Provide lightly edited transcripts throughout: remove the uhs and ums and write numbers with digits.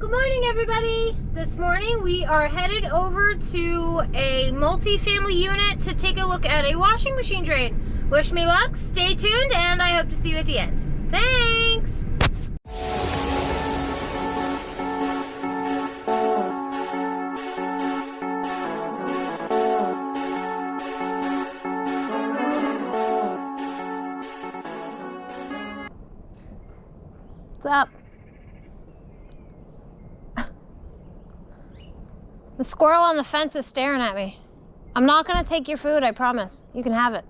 Good morning, everybody. This morning we are headed over to a multi-family unit to take a look at a washing machine drain. Wish me luck, stay tuned, and I hope to see you at the end. Thanks! What's up? The squirrel on the fence is staring at me. I'm not gonna take your food, I promise. You can have it.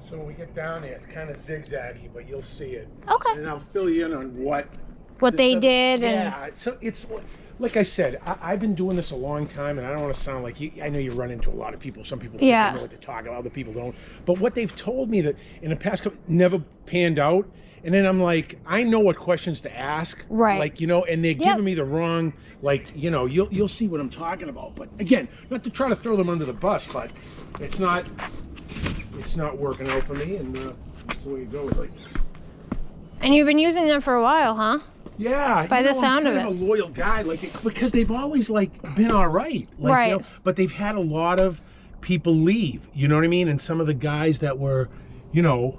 So when we get down there, it's kind of zigzaggy, but you'll see it. Okay. And I'll fill you in on what they did. Yeah, and so it's, like I said, I've been doing this a long time, and I don't want to sound like you. I know you run into a lot of people. Some people think they know what they're talking about, other people don't. But what they've told me that in the past couple never panned out. And then I'm like, I know what questions to ask. Right. Like, you know, and they're giving me the wrong, like, you know, you'll see what I'm talking about. But again, not to try to throw them under the bus, but it's not working out for me, and that's the way it goes like this. And you've been using them for a while, huh? Yeah. By the sound I'm of kind of a loyal guy, like, because they've always, like, been all right. Like, right. You know, but they've had a lot of people leave, you know what I mean? And some of the guys that were, you know.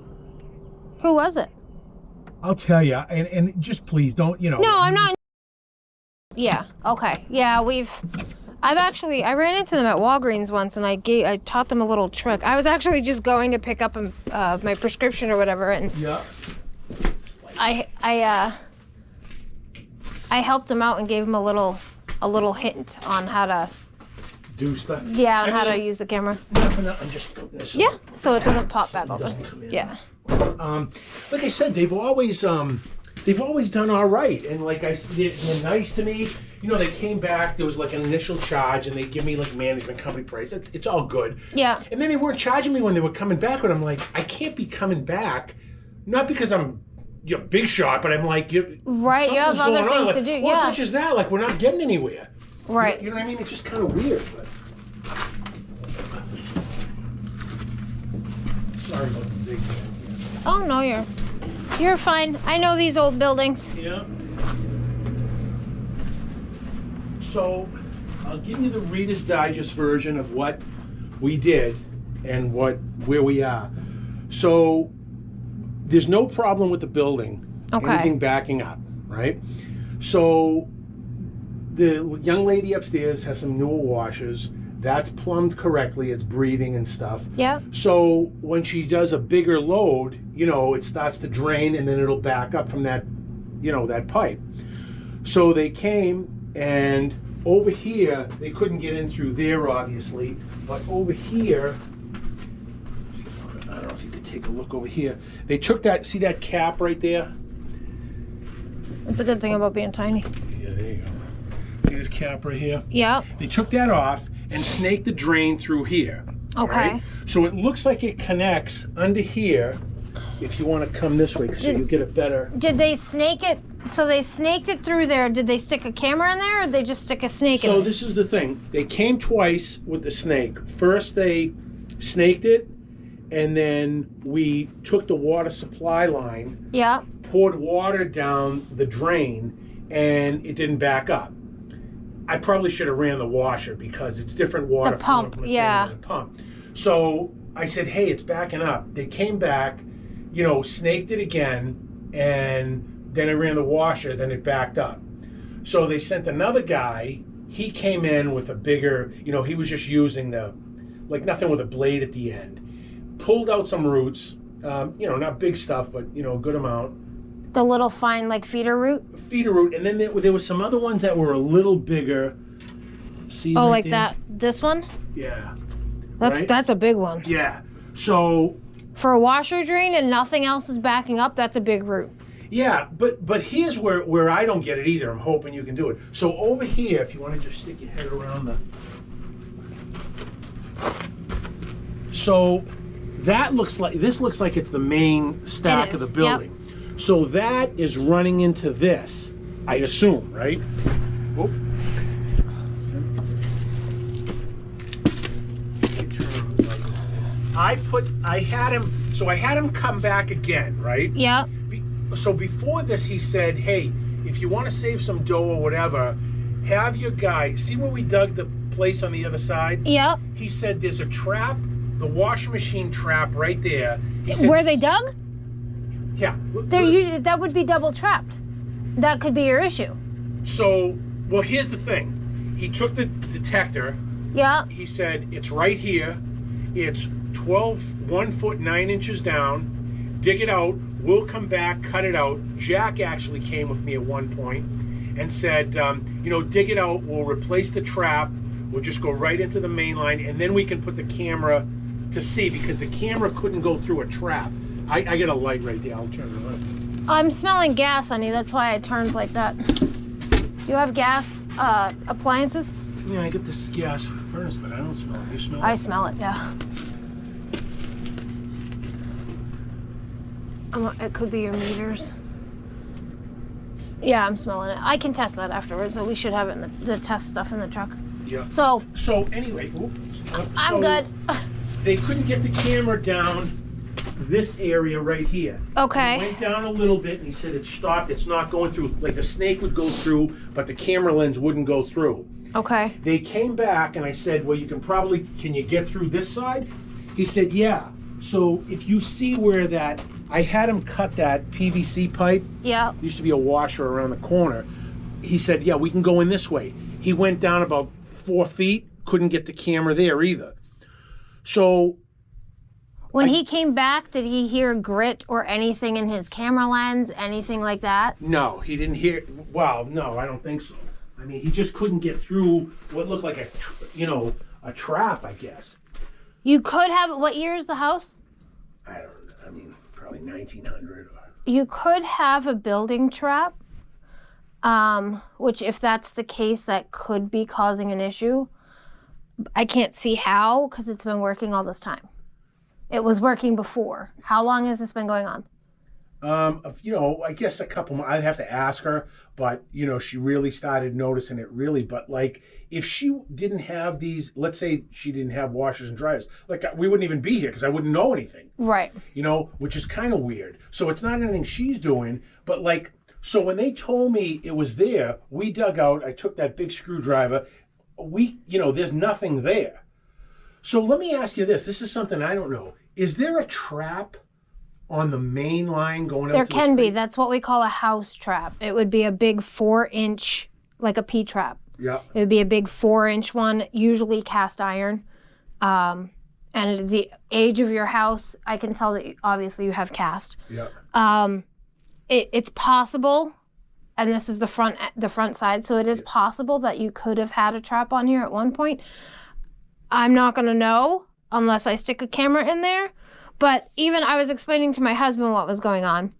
Who was it? I'll tell you, and just please don't, you know. No, I'm not. Yeah, okay. Yeah, I ran into them at Walgreens once, and I taught them a little trick. I was actually just going to pick up my prescription or whatever, and yeah. I helped them out and gave them a little hint on how to do stuff. Yeah, on how to use the camera. Nothing, I'm just putting this on. Yeah, so it doesn't pop back open. Yeah. Like I said, they've always done all right, and like they're nice to me. You know, they came back. There was like an initial charge, and they give me like management company price. It's all good. Yeah. And then they weren't charging me when they were coming back, but I'm like, I can't be coming back, not because I'm big shot, but I'm like, right. You have other things like, to do. Well, yeah. it's not just that. Like, we're not getting anywhere. Right. You know what I mean? It's just kind of weird. But sorry about the zigzag. Oh no, you're fine. I know these old buildings. Yeah. So I'll give you the Reader's Digest version of what we did and where we are. So there's no problem with the building. Okay. Anything backing up, right? So the young lady upstairs has some newer washers. That's plumbed correctly. It's breathing and stuff. Yeah. So when she does a bigger load, you know, it starts to drain, and then it'll back up from that, you know, that pipe. So they came, and over here, they couldn't get in through there, obviously, but over here, I don't know if you could take a look over here. They took that, see that cap right there? That's a good thing about being tiny. Yeah, there you go. See this cap right here? Yeah. They took that off and snaked the drain through here. Okay. Right? So it looks like it connects under here. If you want to come this way, so you get a better. Did they snake it? So they snaked it through there. Did they stick a camera in there, or did they just stick a snake in it? So this is the thing. They came twice with the snake. First they snaked it, and then we took the water supply line. Yeah. Poured water down the drain, and it didn't back up. I probably should have ran the washer because it's different water. The pump, yeah. The pump. So I said, hey, it's backing up. They came back, you know, snaked it again, and then I ran the washer, then it backed up. So they sent another guy. He came in with a bigger, you know, he was just using like nothing with a blade at the end. Pulled out some roots, you know, not big stuff, but, you know, a good amount. The little fine, like, feeder root? Feeder root, and then there were some other ones that were a little bigger. See? Oh, right like there? that? This one? Yeah. That's a big one. Yeah. So. For a washer drain and nothing else is backing up, that's a big root. Yeah, but here's where I don't get it either. I'm hoping you can do it. So over here, if you want to just stick your head around the. So this looks like it's the main stack of the building. Yep. So that is running into this, I assume, right? Oof. I had him come back again, right? Yeah. so before this, he said, hey, if you want to save some dough or whatever, have your guy, see where we dug the place on the other side? Yep. He said there's a trap, the washing machine trap right there. He said, where they dug? Yeah. That would be double trapped. That could be your issue. So, well, here's the thing. He took the detector. Yeah. He said, it's right here. It's 1 foot 9 inches down. Dig it out. We'll come back, cut it out. Jack actually came with me at one point and said, dig it out. We'll replace the trap. We'll just go right into the main line, and then we can put the camera to see, because the camera couldn't go through a trap. I get a light right there. I'll turn it on. I'm smelling gas, honey. That's why I turned like that. You have gas appliances? Yeah, I get this gas furnace, but I don't smell it. You smell it? I smell it, yeah. It could be your meters. Yeah, I'm smelling it. I can test that afterwards, so we should have it in the test stuff in the truck. Yeah. So anyway, I'm good. They couldn't get the camera down this area right here. Okay. He went down a little bit and he said it stopped. It's not going through. Like the snake would go through, but the camera lens wouldn't go through. Okay. They came back and I said, well, can you get through this side? He said, yeah. So if you see where I had him cut that PVC pipe. Yeah. There used to be a washer around the corner. He said, yeah, we can go in this way. He went down about 4 feet, couldn't get the camera there either. So when he came back, did he hear grit or anything in his camera lens, anything like that? No, he didn't hear. Well, no, I don't think so. I mean, he just couldn't get through what looked like a trap, I guess. You could have. What year is the house? I don't know. I mean, probably 1900. You could have a building trap, which, if that's the case, that could be causing an issue. I can't see how, because it's been working all this time. It was working before. How long has this been going on? I guess a couple months. I'd have to ask her, but she really started noticing it really. But like, if she didn't have these, let's say she didn't have washers and dryers, like we wouldn't even be here because I wouldn't know anything. Right. Which is kind of weird. So it's not anything she's doing, but like, so when they told me it was there, we dug out, I took that big screwdriver, there's nothing there. So let me ask you this. This is something I don't know. Is there a trap on the main line going out? There can be. That's what we call a house trap. It would be a big 4-inch, like a P-trap. Yeah. It would be a big 4-inch one, usually cast iron. And the age of your house, I can tell that obviously you have cast. Yeah. It's possible, and this is the front side, so it is possible that you could have had a trap on here at one point. I'm not going to know unless I stick a camera in there. But even I was explaining to my husband what was going on.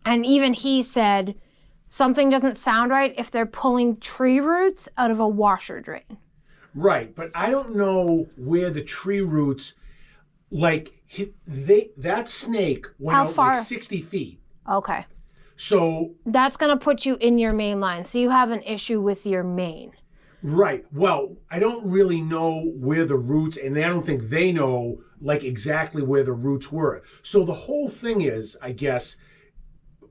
And even he said something doesn't sound right if they're pulling tree roots out of a washer drain. Right. But I don't know where the tree roots, that snake went How out far? like 60 feet. Okay. So that's going to put you in your main line. So you have an issue with your main. Right. Well, I don't really know where the roots, and I don't think they know exactly where the roots were. So the whole thing is, I guess,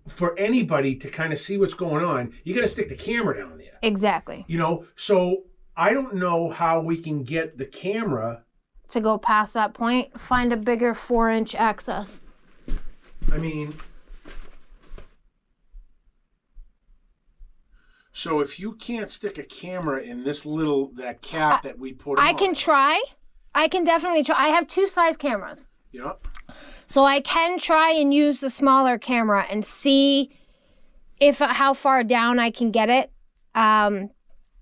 for anybody to kind of see what's going on, you got to stick the camera down there. Exactly. So I don't know how we can get the camera to go past that point. Find a bigger 4-inch access. I mean, so if you can't stick a camera in this that cap that we put on. I can try. I can definitely try. I have 2 size cameras. Yeah. So I can try and use the smaller camera and see how far down I can get it.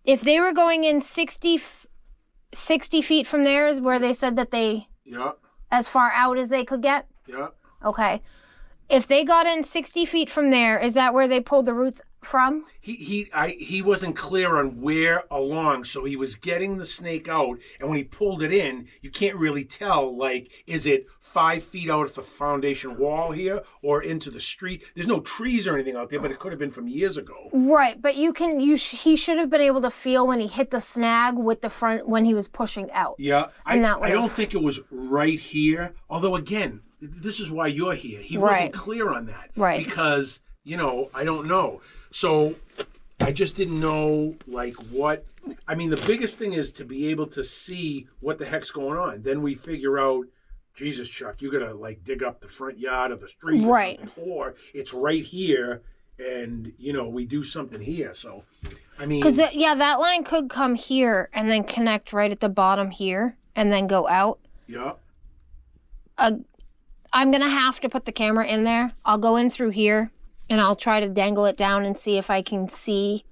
If they were going in 60 feet from there is where they said that they, as far out as they could get? Yeah. Okay. If they got in 60 feet from there, is that where they pulled the roots from? He wasn't clear on where along, so he was getting the snake out, and when he pulled it in, you can't really tell, is it 5 feet out of the foundation wall here or into the street? There's no trees or anything out there, but it could have been from years ago. Right, but he should have been able to feel when he hit the snag with the front when he was pushing out. Yeah, I don't think it was right here, although again, this is why you're here. He Right. wasn't clear on that. Right. Because, I don't know. So I just didn't know, what. I mean, the biggest thing is to be able to see what the heck's going on. Then we figure out, Jesus, Chuck, you got to, dig up the front yard of the street. Right. Or something. Or it's right here, and, we do something here. So, I mean. Because, that line could come here and then connect right at the bottom here and then go out. Yeah. I'm going to have to put the camera in there. I'll go in through here and I'll try to dangle it down and see if I can see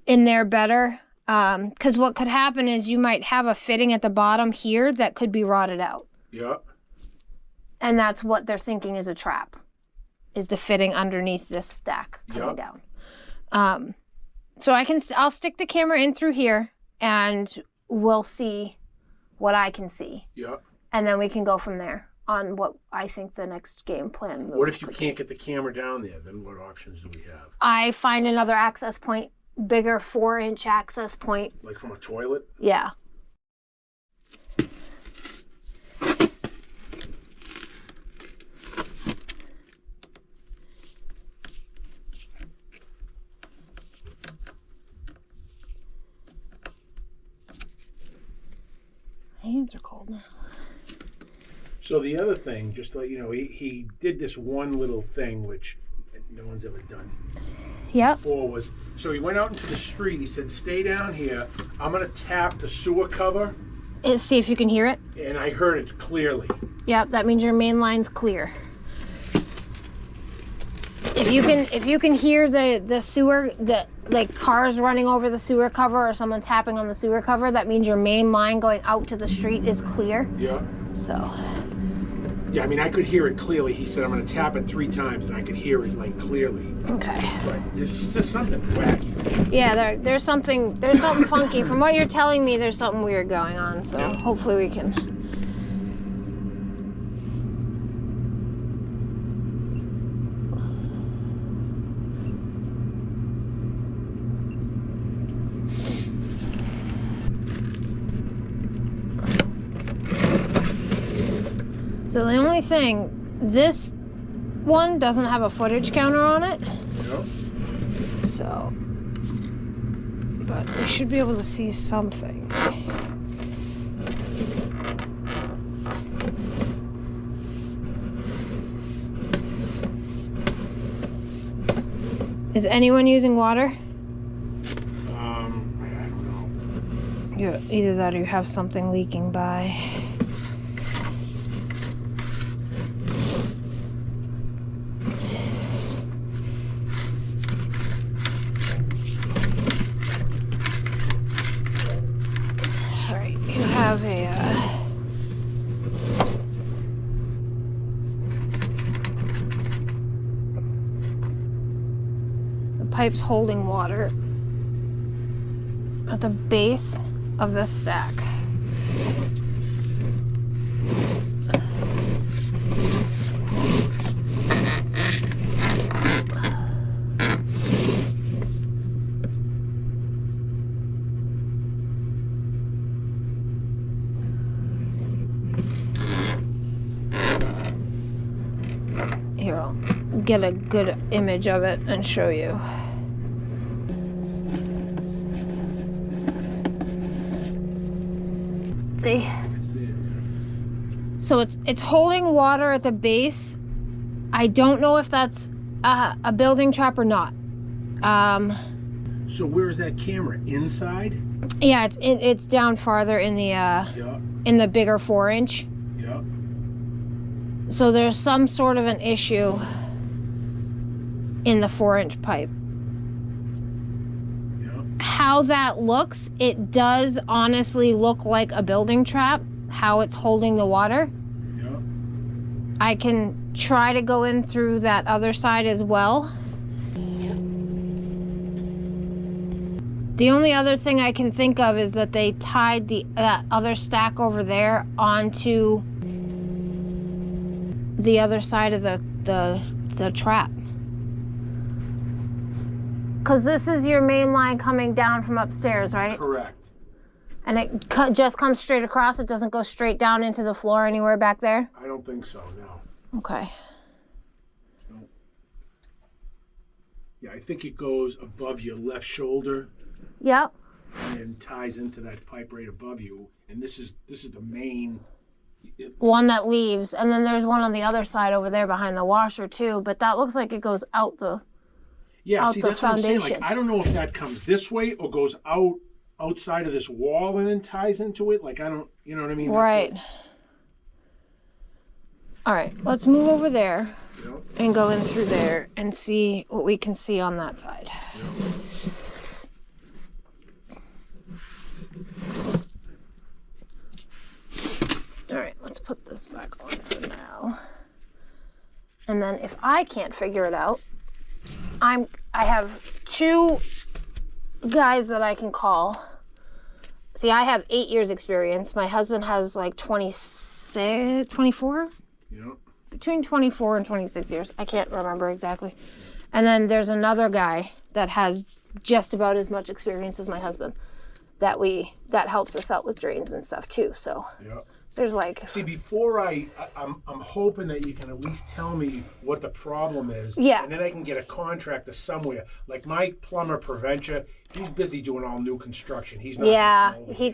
in there better. Because what could happen is you might have a fitting at the bottom here that could be rotted out. Yeah. And that's what they're thinking is a trap, is the fitting underneath this stack coming down. So I'll stick the camera in through here and we'll see what I can see. Yeah. And then we can go from there on what I think the next game plan move What if you could can't get the camera down there? Then what options do we have? I find another access point, bigger 4-inch access point. Like from a toilet? Yeah. My hands are cold now. So the other thing, just to let you know, he did this one little thing which no one's ever done Yep. before was, so he went out into the street, he said, stay down here, I'm going to tap the sewer cover, See if you can hear it. and I heard it clearly. Yep, that means your main line's clear. If you can hear the sewer, like cars running over the sewer cover or someone tapping on the sewer cover, that means your main line going out to the street is clear. Yeah. So. Yeah, I mean, I could hear it clearly. He said, I'm going to tap it 3 times, and I could hear it, clearly. Okay. But there's just something wacky. Yeah, there's something funky. From what you're telling me, there's something weird going on. So hopefully we can. So the only thing, this one doesn't have a footage counter on it. Yep. So, but we should be able to see something. Is anyone using water? I don't know. Yeah, either that or you have something leaking by. Have the pipe's holding water at the base of the stack. Here, I'll get a good image of it and show you. See? So it's holding water at the base. I don't know if that's a building trap or not. So where is that camera? Inside? Yeah, it's down farther in the bigger 4-inch. Yeah. So there's some sort of an issue in the 4-inch pipe. Yeah. How that looks, it does honestly look like a building trap, how it's holding the water. Yeah. I can try to go in through that other side as well. The only other thing I can think of is that they tied that other stack over there onto the other side of the trap. Because this is your main line coming down from upstairs, right? Correct. And it just comes straight across? It doesn't go straight down into the floor anywhere back there? I don't think so, no. Okay. No. Yeah, I think it goes above your left shoulder Yep. and ties into that pipe right above you. And this is the main. One that leaves, and then there's one on the other side over there behind the washer too. But that looks like it goes out the. Yeah, out see, the that's what I'm saying. foundation. Like, I don't know if that comes this way or goes outside of this wall and then ties into it. Like, I don't, you know what I mean? That's Right. All right, let's move over there Yep. and go in through there and see what we can see on that side. All right, let's put this back on for now. And then if I can't figure it out, I have 2 guys that I can call. See, I have 8 years experience. My husband has like 26, 24? Yep. Between 24 and 26 years. I can't remember exactly. And then there's another guy that has just about as much experience as my husband that helps us out with drains and stuff too. So Yep. there's like, See, before I'm hoping that you can at least tell me what the problem is. Yeah. And then I can get a contractor somewhere. Like my plumber Preventia, he's busy doing all new construction. He's not. yeah, gonna come over he here.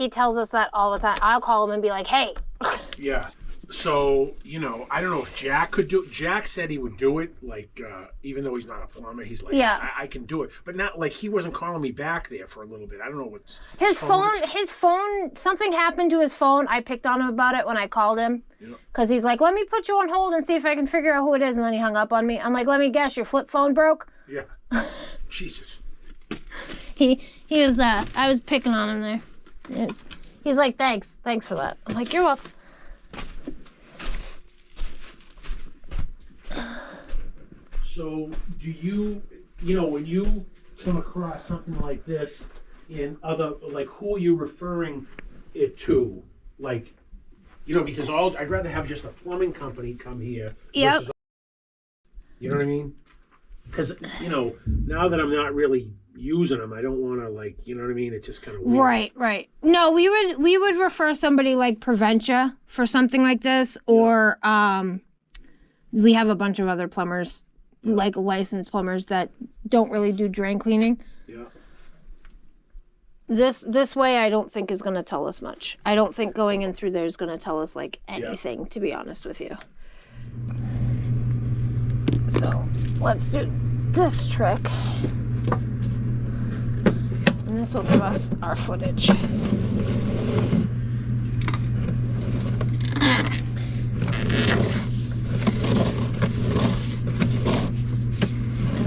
tells us that all the time. I'll call him and be like, hey. Yeah. So, I don't know if Jack could do it. Jack said he would do it, like, even though he's not a plumber, he's like, Yeah. I can do it. But not, like, he wasn't calling me back there for a little bit. I don't know what's... His phone, something happened to his phone. I picked on him about it when I called him. Because he's like, let me put you on hold and see if I can figure out who it is. And then he hung up on me. I'm like, let me guess, your flip phone broke? Yeah. Jesus. He was, I was picking on him there. He's like, thanks for that. I'm like, you're welcome. So, do you, when you come across something like this in other, like, who are you referring it to? Like, because I'd rather have just a plumbing company come here. Yep. versus- You know what I mean? Because, now that I'm not really using them, I don't want to, like, you know what I mean? It's just kind of weird. Right. No, we would refer somebody like Preventia for something like this, or we have a bunch of other plumbers, like licensed plumbers that don't really do drain cleaning. Yeah. This way, I don't think is going to tell us much. I don't think going in through there is going to tell us like anything, to be honest with you. So let's do this trick. And this will give us our footage. In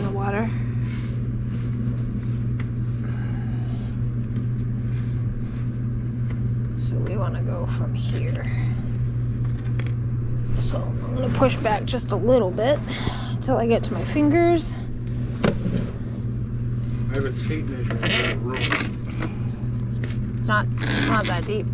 the water. So we want to go from here. So I'm going to push back just a little bit until I get to my fingers. I have a tape measure in the room. It's not that deep.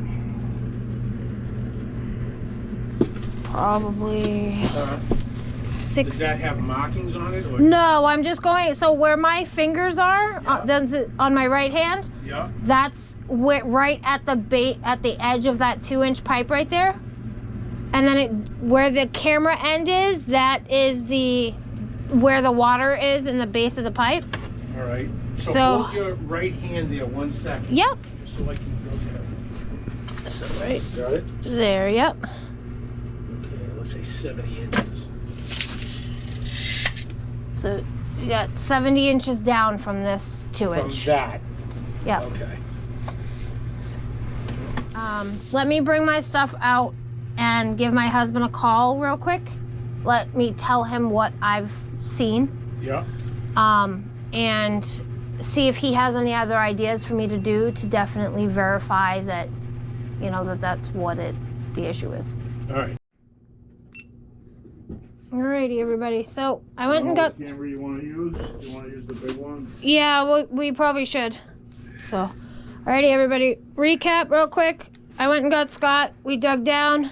It's probably Does 6. that have markings on it? Or? No, I'm just going, so where my fingers are, on my right hand, Yeah. that's right at the edge of that 2-inch pipe right there. And then where the camera end is, that is where the water is in the base of the pipe. All right. So hold your right hand there 1 second. Yep. Just so I can rotate it. So right Got it? there, yep. Okay, let's say 70 inches. So you got 70 inches down from this 2-inch. From that. Yep. Okay. Let me bring my stuff out and give my husband a call real quick. Let me tell him what I've seen. Yeah. And see if he has any other ideas for me to do to definitely verify that, that's what the issue is. All right. Alrighty, everybody. So I went and got. Camera you want to use? You want to use the big one? Yeah, we probably should. So, alrighty, everybody. Recap real quick. I went and got Scott. We dug down,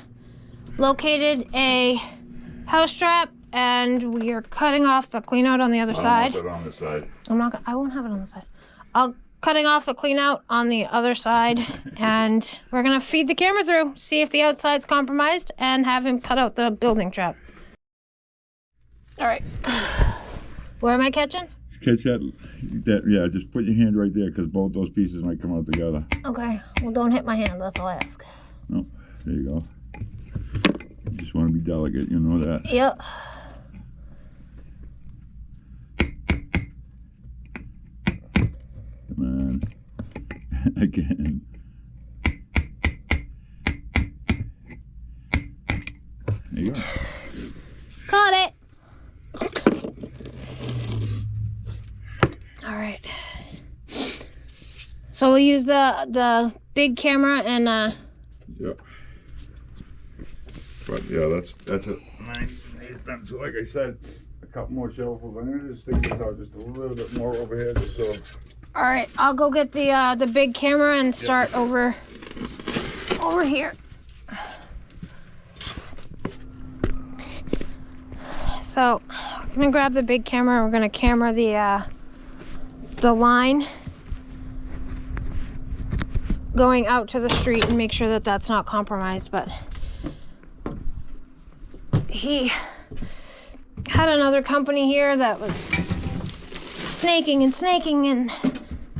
located a house strap, and we are cutting off the clean out on the other side. I'll put it on the side. I won't have it on the side. I'll cutting off the clean out on the other side, and we're gonna feed the camera through, see if the outside's compromised, and have him cut out the building trap. All right. Where am I catching? Catch that, yeah, just put your hand right there because both those pieces might come out together. Okay. Well, don't hit my hand. That's all I ask. No, there you go. You just want to be delicate, you know that. Yep. Come on. Again. There you go. Caught it. All right. So we'll use the big camera and Yep. But yeah, that's a nice done. So like I said, a couple more shovels. I'm gonna just stick this out just a little bit more over here, just so. all right, I'll go get the big camera and start over here. So we're gonna grab the big camera. We're gonna camera the line going out to the street and make sure that that's not compromised. But he had another company here that was snaking, and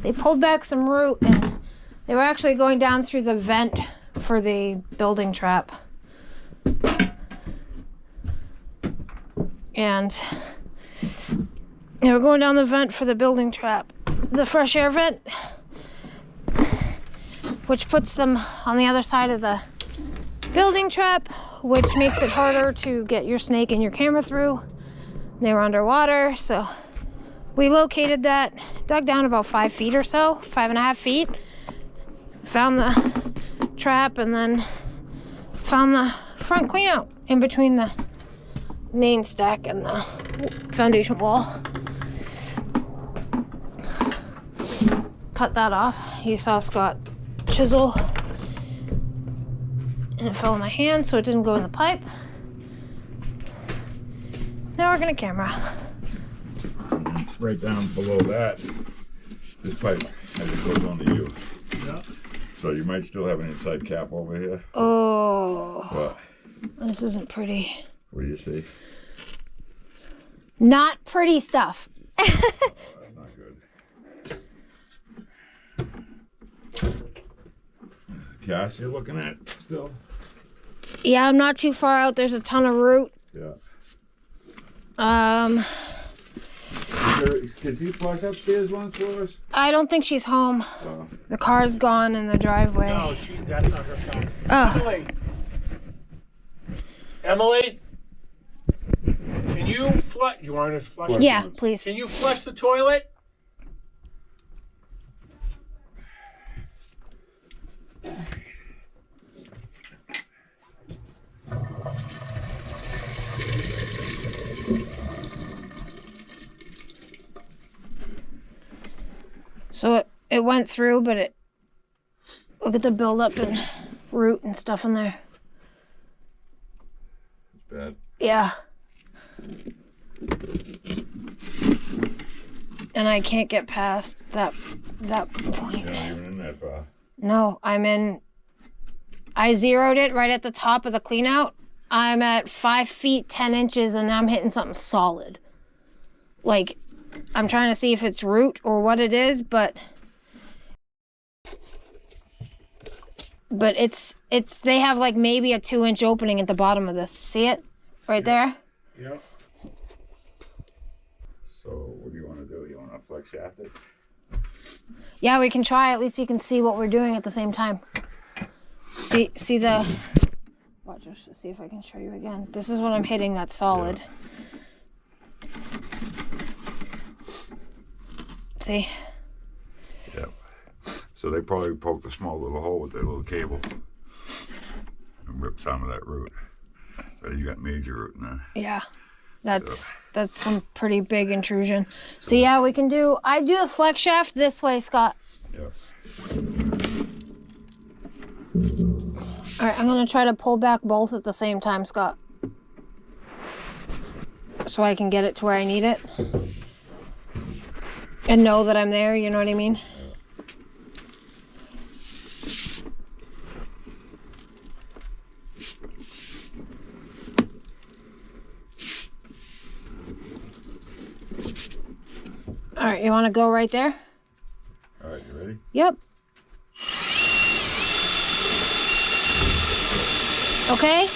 they pulled back some root, and they were actually going down through the vent for the building trap. And they were going down the vent for the building trap, the fresh air vent, which puts them on the other side of the building trap, which makes it harder to get your snake and your camera through. They were underwater, so we located that, dug down about 5 feet or so, 5.5 feet, found the trap, and then found the front clean out in between the main stack and the foundation wall. Cut that off. You saw Scott chisel, and it fell in my hand, so it didn't go in the pipe. Now we're gonna camera. Right down below that, this pipe as it goes onto you. Yeah. So you might still have an inside cap over here. Oh, But this isn't pretty. what do you see? Not pretty stuff. That's not good. Cass, you're looking at still? Yeah, I'm not too far out. There's a ton of root. Yeah. Could you flush upstairs once for us? I don't think she's home. The car's gone in the driveway. No, that's not her car. Oh, Emily, can you flush? You want to flush? yeah, please. Can you flush the toilet? So it went through, but look at the buildup and root and stuff in there. It's bad. Yeah. And I can't get past that point. You're not even in that far. No, I zeroed it right at the top of the clean out. I'm at 5 feet 10 inches, and I'm hitting something solid. Like, I'm trying to see if it's root or what it is, but it's they have like maybe a 2-inch opening at the bottom of this. See it? Right there? Yep. So what do you want to do? You want to flex shaft it? Yeah, we can try. At least we can see what we're doing at the same time. See the... Watch, just see if I can show you again. This is what I'm hitting that's solid. Yeah. See? Yep. So they probably poked a small little hole with their little cable and ripped some of that root. But you got major root in there. Yeah. That's some pretty big intrusion. So yeah, we can do... I do the flex shaft this way, Scott. Yep. All right, I'm going to try to pull back both at the same time, Scott. So I can get it to where I need it. And know that I'm there, you know what I mean? All right, you want to go right there? All right, you ready? Yep. Okay.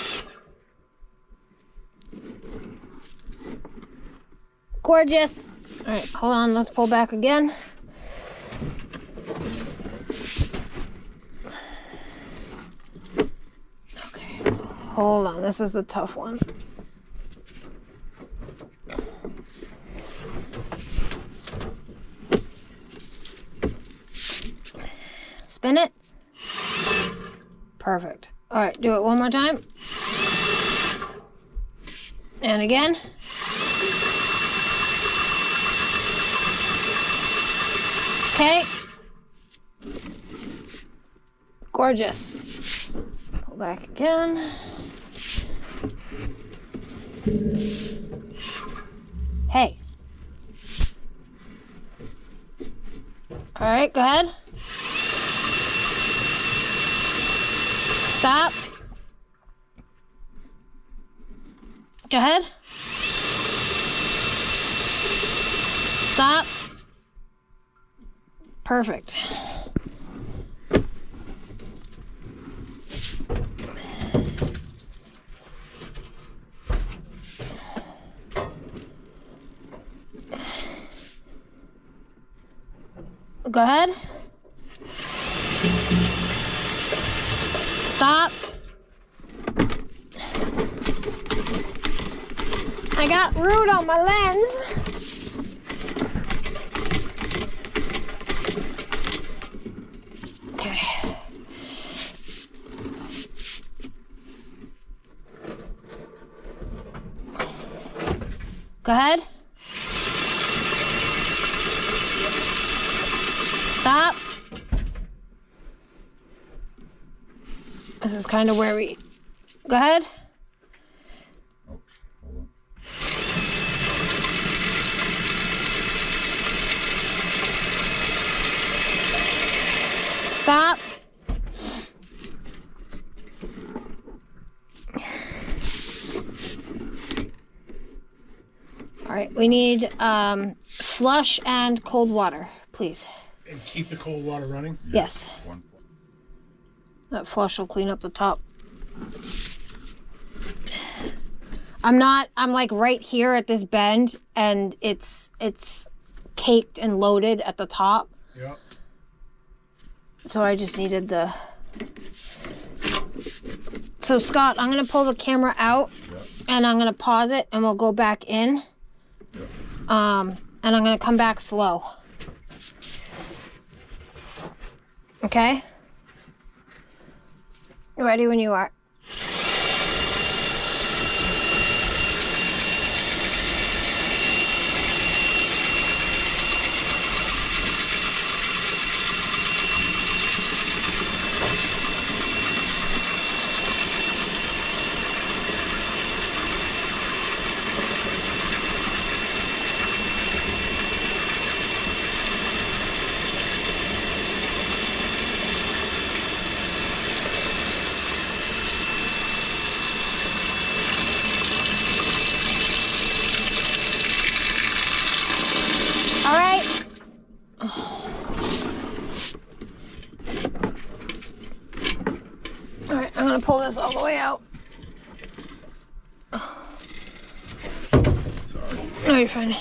Gorgeous. All right, hold on. Let's pull back again. Okay, hold on. This is the tough one. Spin it. Perfect. All right, do it one more time. And again. Okay. Gorgeous. Pull back again. Hey. All right, go ahead. Stop. Go ahead. Stop. Perfect. Go ahead. Stop. I got root on my lens. Okay. Go ahead. Stop. This is kind of where we... Go ahead. Oh, hold on. Stop. All right, we need flush and cold water, please. And keep the cold water running. Yes. One. That flush will clean up the top. I'm like right here at this bend, and it's caked and loaded at the top. Yeah. So I just needed the... So Scott, I'm gonna pull the camera out, and I'm gonna pause it, and we'll go back in. And I'm gonna come back slow. Okay? Ready when you are. All right. All right, I'm gonna pull this all the way out. No, you're fine.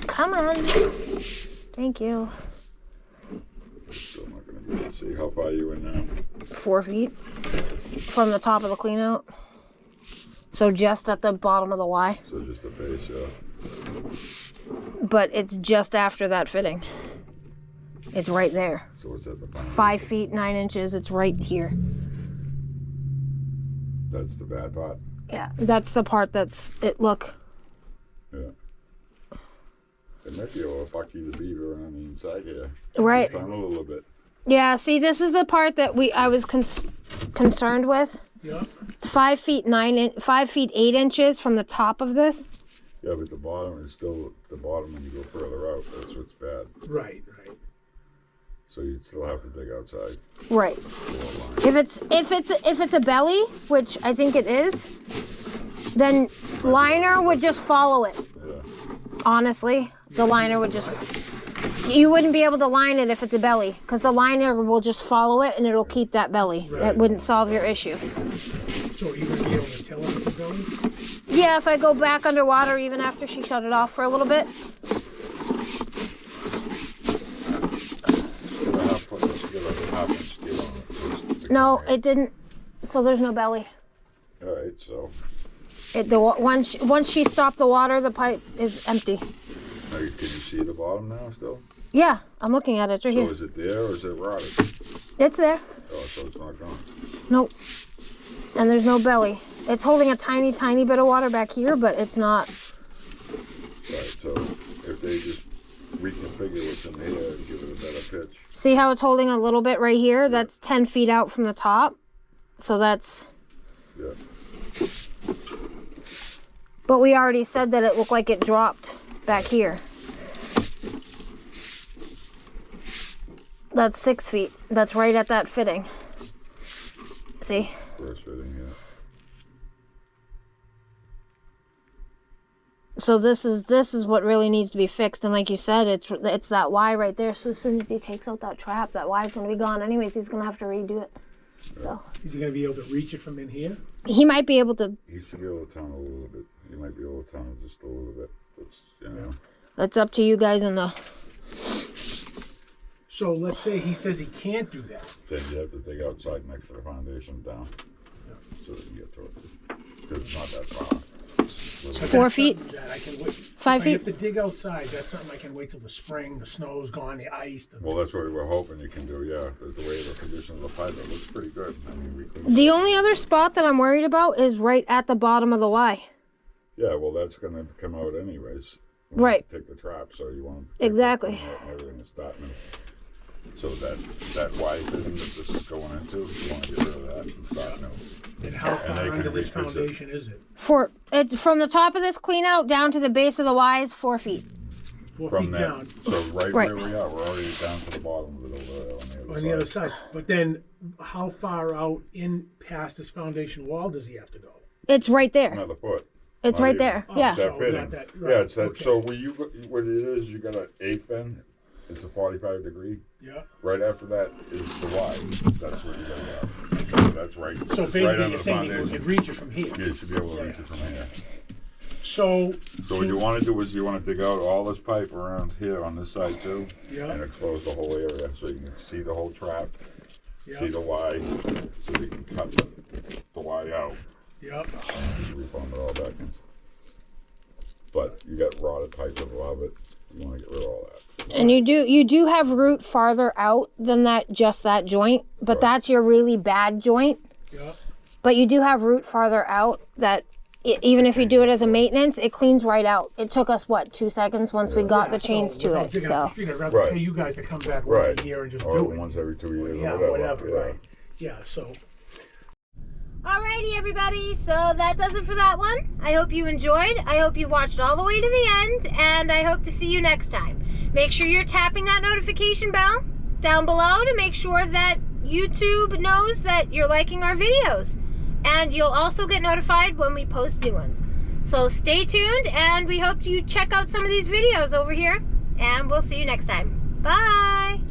Come on. Thank you. Still not gonna be able to see how far you in now. 4 feet from the top of the clean out. So just at the bottom of the Y. So just the base, yeah. But it's just after that fitting. It's right there. So it's at the It's bottom. 5 feet 9 inches. It's right here. That's the bad part. Yeah, that's the part that's it. Look, Yeah. It might be able to bucky the beaver on the inside here. right? Tunnel a little bit. Yeah. See, this is the part that I was concerned with. Yeah. It's 5 feet 5 feet 8 inches from the top of this. Yeah, but the bottom is still the bottom when you go further out. That's what's bad. Right. Right. So you'd still have to dig outside. Right. For a line. If it's a belly, which I think it is, then liner would just follow it. Yeah. Honestly, the liner would just. You wouldn't be able to line it if it's a belly, because the liner will just follow it and it'll keep that belly. That wouldn't solve your issue. So are you going to be able to tell if it's a belly? Yeah, if I go back underwater even after she shut it off for a little bit. No, it didn't. So there's no belly. All right, so Once she stopped the water, the pipe is empty. now can you see the bottom now still? Yeah, I'm looking at it. It's right So here. is it there or is it rotted? It's there. Oh, so it's not gone. Nope. And there's no belly. It's holding a tiny, tiny bit of water back here, but it's not. Right, so if they just reconfigure what's in there and give it a better pitch. See how it's holding a little bit right here? That's 10 feet out from the top. So that's. Yeah. But we already said that it looked like it dropped back here. That's 6 feet. That's right at that fitting. See? First fitting, yeah. So this is what really needs to be fixed, and like you said, it's that Y right there. So as soon as he takes out that trap, that Y is going to be gone. Anyways, he's going to have to redo it. So Is he going to be able to reach it from in here? he might be able to. You should be able to tunnel a little bit. You might be able to tunnel just a little bit. It's, you know. It's up to you guys in the. So let's say he says he can't do that. Then you have to dig outside next to the foundation down. So that you get to it. Because it's not that far. But 4 that's feet? something that I can wait. 5 If I have feet? to dig outside, that's something I can wait till the spring, the snow's gone, the ice. Well, that's what we were hoping you can do, yeah. The way the condition of the pipe, it looks pretty good. I mean, we could. The only other spot that I'm worried about is right at the bottom of the Y. Yeah, well, that's going to come out anyways. when Right. you take the trap, so you want to take Exactly. the thing out and everything is starting to. So that Y fitting that this is going into, you want to get rid of that and start new. And how far they can under this revisit. foundation is it? It's from the top of this clean out down to the base of the Y is 4 feet. 4 From feet that, down so right, Right. where we are, we're already down to the bottom of it over there on the other side. But then how far out in past this foundation wall does he have to go? It's right there. Another foot. It's Not right even. there. Oh, Yeah. so That fitting. not that- Yeah, right, it's that. okay. So what it is, you got an eighth bend. It's a 45 degree. Yeah. Right after that is the Y. That's where you gotta go. That's right. So it's right basically under you're the saying you foundation. can reach it from here. Yeah, you should be able to reach it from here. So So what you want to do is you want to dig out all this pipe around here on this side too, Yeah. and expose the whole area so you can see the whole trap, Yeah. see the Y, so you can cut the Y out. Yep. Just reform it all back in. But you got rotted pipe above it. You want to get rid of all that. And you do have root farther out than just that joint, but Right. that's your really bad joint. Yep. But you do have root farther out that even if you do it as a maintenance, it cleans right out. It took us 2 seconds once we got the chains to it. So You're rather Right. pay you guys to come back Right. once a year and just Or do it. once every 2 years Yeah, or whatever. yeah. Right. Yeah. So. alrighty, everybody. So that does it for that one. I hope you enjoyed. I hope you watched all the way to the end, and I hope to see you next time. Make sure you're tapping that notification bell down below to make sure that YouTube knows that you're liking our videos. And you'll also get notified when we post new ones. So stay tuned, and we hope you check out some of these videos over here, and we'll see you next time. Bye!